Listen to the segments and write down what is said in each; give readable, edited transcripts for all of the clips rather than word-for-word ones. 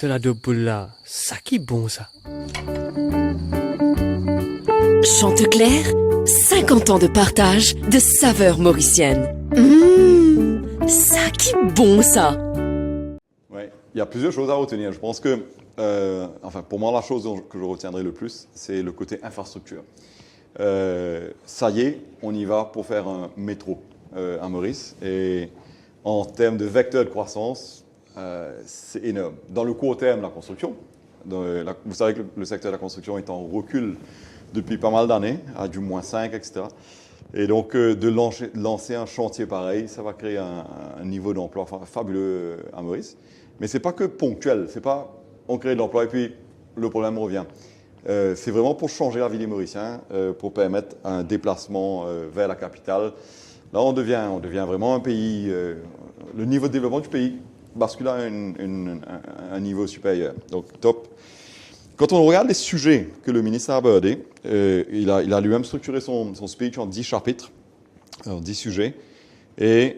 de la doboula. Ça qui bon ça. Chanteclair, 50 ans de partage de saveurs mauriciennes. Ça qui bon ça. Ouais, il y a plusieurs choses à retenir. Je pense que, pour moi, la chose que je retiendrai le plus, c'est le côté infrastructure. Ça y est, on y va pour faire un métro à Maurice. Et en termes de vecteur de croissance, c'est énorme. Dans le court terme, la construction. Vous savez que le secteur de la construction est en recul depuis pas mal d'années, à du -5, etc. Et donc, de lancer un chantier pareil, ça va créer un niveau d'emploi fabuleux à Maurice. Mais ce n'est pas que ponctuel. C'est pas on crée de l'emploi et puis le problème revient. C'est vraiment pour changer la vie des Mauriciens, pour permettre un déplacement vers la capitale. Là, on devient vraiment un pays. Le niveau de développement du pays bascule à un niveau supérieur. Donc, top. Quand on regarde les sujets que le ministre a abordés, il a lui-même structuré son speech en 10 chapitres, en 10 sujets. Et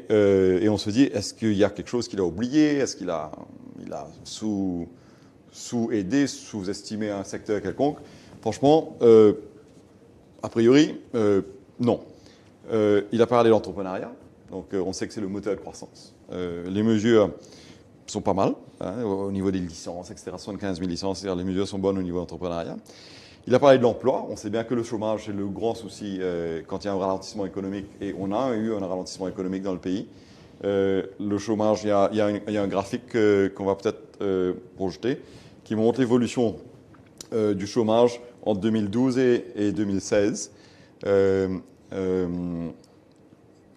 on se dit, est-ce qu'il y a quelque chose qu'il a oublié? Est-ce qu'il a sous-aidé, sous-estimé un secteur quelconque? Franchement, a priori, non. Il a parlé d'entrepreneuriat. Donc, on sait que c'est le moteur de croissance. Les mesures sont pas mal, au niveau des licences, etc. 75 000 licences, les mesures sont bonnes au niveau d'entrepreneuriat. Il a parlé de l'emploi. On sait bien que le chômage, c'est le grand souci quand il y a un ralentissement économique. Et on a eu un ralentissement économique dans le pays. Le chômage, il y a un graphique qu'on va peut-être projeter qui montre l'évolution du chômage en 2012 et 2016.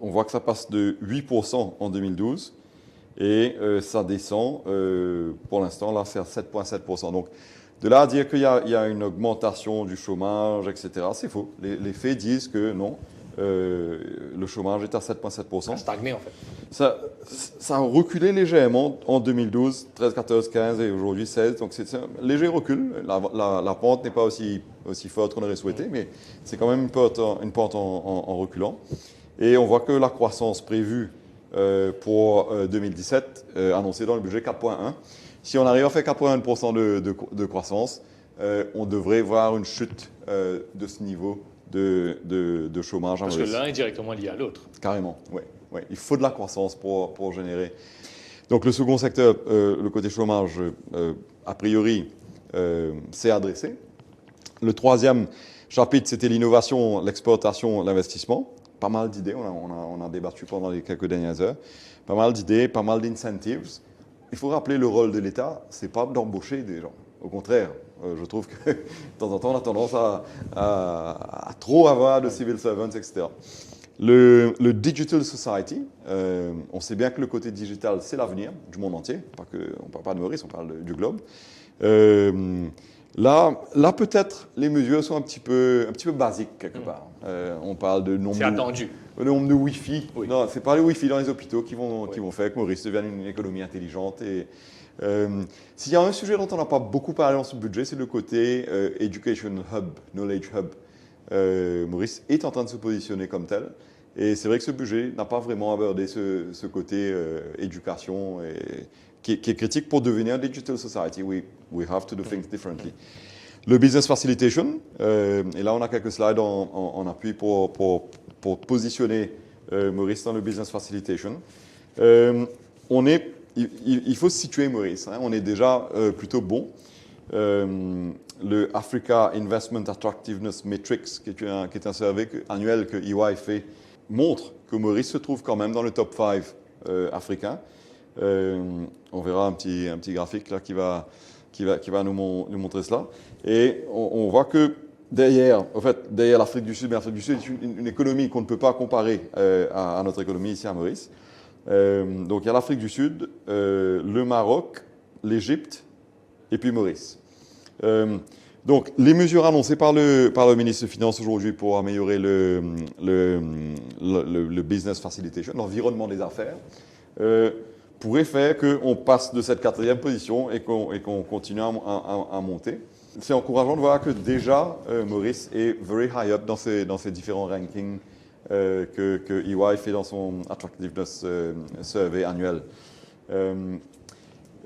On voit que ça passe de 8% en 2012 et ça descend, pour l'instant, là, c'est à 7,7%. Donc, de là à dire qu'il y a une augmentation du chômage, etc., c'est faux. Les faits disent que non, le chômage est à 7,7%. Ça a stagné, en fait. Ça a reculé légèrement en 2012, 13, 14, 15 et aujourd'hui 16. Donc, c'est un léger recul. La pente n'est pas aussi forte qu'on aurait souhaité, mais c'est quand même une pente en reculant. Et on voit que la croissance prévue pour 2017, annoncée dans le budget 4,1. Si on arrive à faire 4,1% de croissance, on devrait voir une chute de ce niveau de chômage. Parce que l'un est directement lié à l'autre. Carrément, oui. Ouais. Il faut de la croissance pour générer. Donc le second secteur, le côté chômage, a priori, c'est adressé. Le troisième chapitre, c'était l'innovation, l'exportation, l'investissement. Pas mal d'idées, on a débattu pendant les quelques dernières heures. Pas mal d'idées, pas mal d'incentives. Il faut rappeler le rôle de l'État, ce n'est pas d'embaucher des gens. Au contraire, je trouve que de temps en temps, on a tendance à trop avoir de civil servants, etc. Le Digital Society, on sait bien que le côté digital, c'est l'avenir du monde entier. On ne parle pas de Maurice, on parle du globe. Là peut-être, les mesures sont un petit peu basiques, quelque part. On parle de nombre c'est attendu. Le nombre de Wi-Fi. Oui. Non, ce n'est pas les Wi-Fi dans les hôpitaux qui vont faire que Maurice devienne une économie intelligente. S'il y a un sujet dont on n'a pas beaucoup parlé dans ce budget, c'est le côté Education Hub, Knowledge Hub. Maurice est en train de se positionner comme tel. Et c'est vrai que ce budget n'a pas vraiment abordé ce côté éducation qui est critique pour devenir un digital society. We have to do things differently. Le business facilitation, et là on a quelques slides en appui pour positionner Maurice dans le business facilitation. Il faut se situer Maurice, on est déjà plutôt bon. Le Africa Investment Attractiveness Matrix, qui est un survey annuel que EY fait, montre que Maurice se trouve quand même dans le top 5 africain. On verra un petit graphique là qui va nous montrer cela. Et on voit que derrière l'Afrique du Sud, mais l'Afrique du Sud est une économie qu'on ne peut pas comparer à notre économie ici à Maurice. Donc il y a l'Afrique du Sud, le Maroc, l'Égypte et puis Maurice. Donc les mesures annoncées par le ministre des Finances aujourd'hui pour améliorer le business facilitation, l'environnement des affaires, pourrait faire qu'on passe de cette 4e position et qu'on continue à monter. C'est encourageant de voir que déjà Maurice est very high up dans ces différents rankings que EY fait dans son Attractiveness Survey annuel.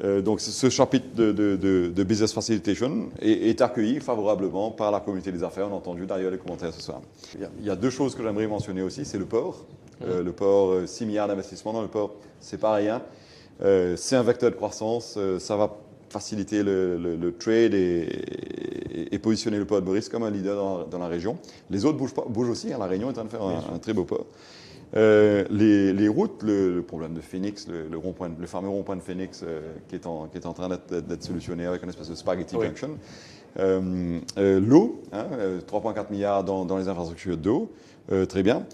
Donc ce chapitre de Business Facilitation est accueilli favorablement par la communauté des affaires. On a entendu d'ailleurs les commentaires ce soir. Il y a deux choses que j'aimerais mentionner aussi, c'est le port. Le port, 6 milliards d'investissements dans le port, c'est pas rien. C'est un vecteur de croissance, ça va faciliter le trade et positionner le port de Maurice comme un leader dans la région. Les autres bougent aussi, hein. La Réunion est en train de faire un très beau port. Les routes, le problème de Phoenix, le fameux rond-point de Phoenix qui est en train d'être solutionné avec une espèce de spaghetti junction. L'eau, hein, 3,4 milliards dans les infrastructures d'eau, très bien.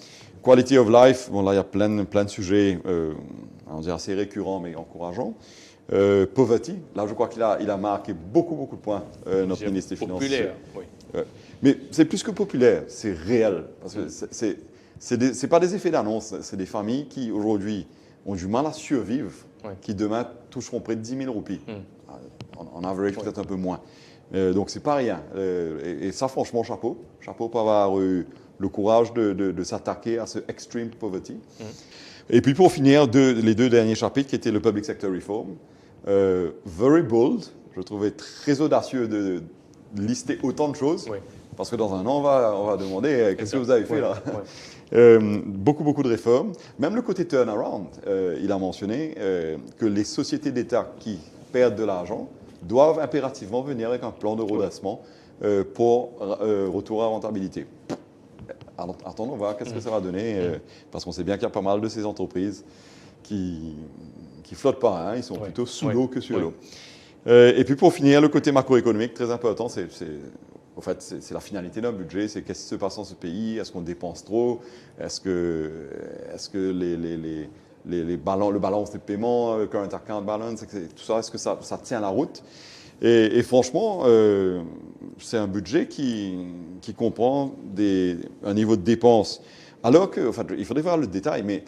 Quality of life, bon là il y a plein de sujets, on dirait assez récurrents mais encourageants. Poverty, là je crois qu'il a marqué beaucoup de points, notre ministre des Finances. Populaire, oui. Mais c'est plus que populaire, c'est réel. Parce que c'est pas des effets d'annonce, c'est des familles qui aujourd'hui ont du mal à survivre, qui demain toucheront près de 10 000 roupies. En average peut-être un peu moins. Donc c'est pas rien. Et ça franchement chapeau pour avoir eu le courage de s'attaquer à ce extreme poverty. Et puis pour finir, les deux derniers chapitres qui étaient le Public Sector Reform. Very bold, je trouvais très audacieux de lister autant de choses. Parce que dans un an, on va demander qu'est-ce que vous avez fait là. Beaucoup de réformes. Même le côté turnaround, il a mentionné que les sociétés d'État qui perdent de l'argent doivent impérativement venir avec un plan de redressement pour retour à rentabilité. Alors, attendons voir qu'est-ce que ça va donner, parce qu'on sait bien qu'il y a pas mal de ces entreprises qui flottent pas, hein, ils sont plutôt sous l'eau que sur l'eau. Et puis pour finir, le côté macroéconomique, très important, en fait, c'est la finalité d'un budget, c'est qu'est-ce qui se passe dans ce pays, est-ce qu'on dépense trop, est-ce que le balance des paiements, current account balance, tout ça, est-ce que ça tient la route? Et franchement, c'est un budget qui comprend un niveau de dépenses. Alors que, enfin, il faudrait voir le détail, mais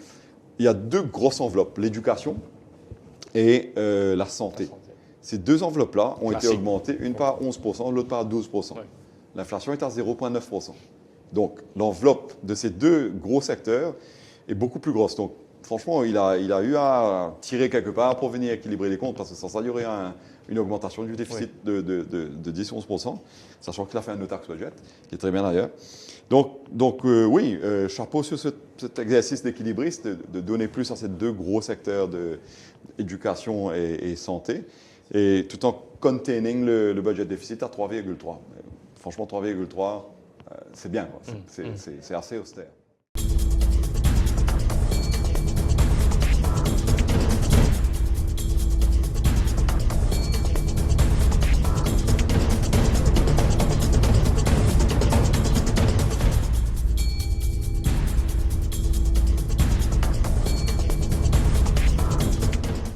il y a deux grosses enveloppes, l'éducation et la santé. Ces deux enveloppes-là ont été augmentées, une par 11%, l'autre par 12%. L'inflation est à 0,9%. Donc, l'enveloppe de ces deux gros secteurs est beaucoup plus grosse. Donc, franchement, il a eu à tirer quelque part pour venir équilibrer les comptes, parce que sans ça, il y aurait une augmentation du déficit de 10-11%, sachant qu'il a fait un no-tax budget, qui est très bien d'ailleurs. Donc oui, chapeau sur cet exercice d'équilibriste, de donner plus à ces deux gros secteurs d'éducation et santé, et tout en containing le budget déficit à 3,3. Franchement, 3,3, c'est bien, c'est assez austère.